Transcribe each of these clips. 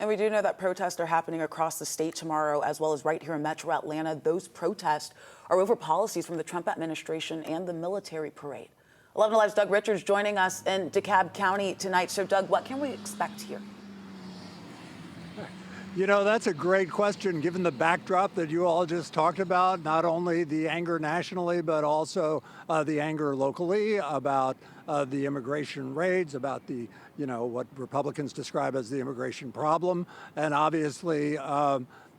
And we do know that protests are happening across the state tomorrow, as well as right here in Metro Atlanta. Those protests are over policies from the Trump administration and the military parade. 11 Alive's Doug Richards joining us in DeKalb County tonight. So, Doug, what can we expect here? You know, that's a great question, given the backdrop that you all just talked about, not only the anger nationally, but also the anger locally about the immigration raids, about the, what Republicans describe as the immigration problem. And obviously,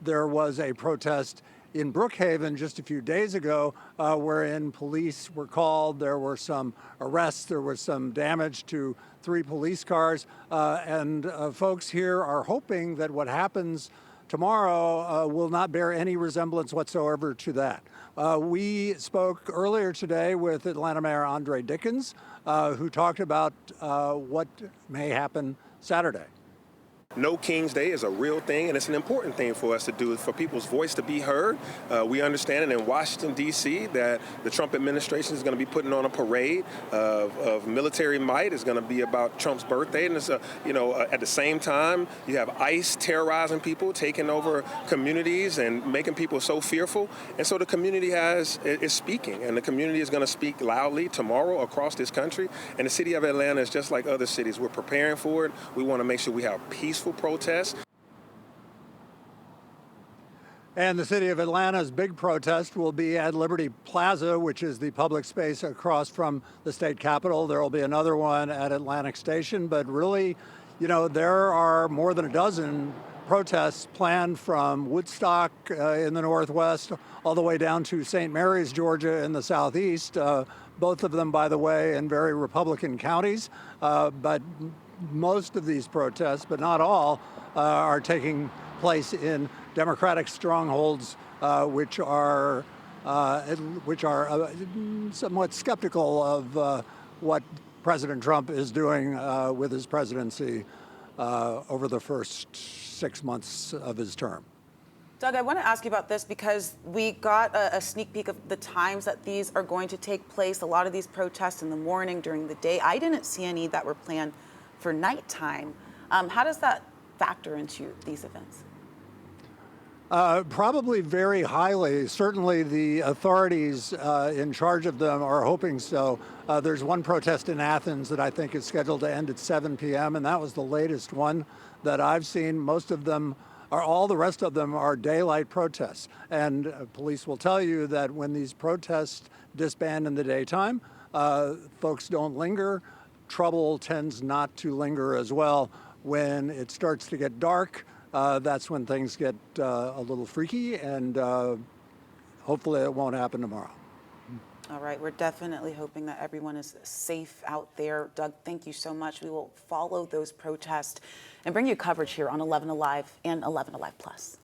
there was a protest in Brookhaven just a few days ago, wherein police were called. There were some arrests. There was some damage to 3 police cars. And folks here are hoping that what happens tomorrow will not bear any resemblance whatsoever to that. We spoke earlier today with Atlanta Mayor Andre Dickens, who talked about what may happen Saturday. No King's Day is a real thing, and it's an important thing for us to do, for people's voice to be heard. We understand it in Washington, D.C., that the Trump administration is going to be putting on a parade of military might. It's going to be about Trump's birthday, and it's, at the same time, you have ICE terrorizing people, taking over communities and making people so fearful. And so the community is speaking, and the community is going to speak loudly tomorrow across this country. And the city of Atlanta is just like other cities. We're preparing for it. We want to make sure we have peaceful protests. And the city of Atlanta's big protest will be at Liberty Plaza, which is the public space across from the state capitol. There will be another one at Atlantic Station, but really, there are more than a dozen protests planned from Woodstock in the northwest all the way down to St. Mary's, Georgia in the southeast. Both of them, by the way, in very Republican counties. But most of these protests, but not all, are taking place in Democratic strongholds, which are somewhat skeptical of what President Trump is doing with his presidency over the first 6 months of his term. Doug, I want to ask you about this because we got a sneak peek of the times that these are going to take place. A lot of these protests in the morning, during the day. I didn't see any that were planned for nighttime. How does that factor into these events? Probably very highly. Certainly the authorities in charge of them are hoping so. There's one protest in Athens that I think is scheduled to end at 7 p.m., and that was the latest one that I've seen. All the rest of them are daylight protests. And police will tell you that when these protests disband in the daytime, folks don't linger. Trouble tends not to linger as well. When it starts to get dark, that's when things get a little freaky, and hopefully it won't happen tomorrow. All right, we're definitely hoping that everyone is safe out there. Doug, thank you so much. We will follow those protests and bring you coverage here on 11 Alive and 11 Alive Plus.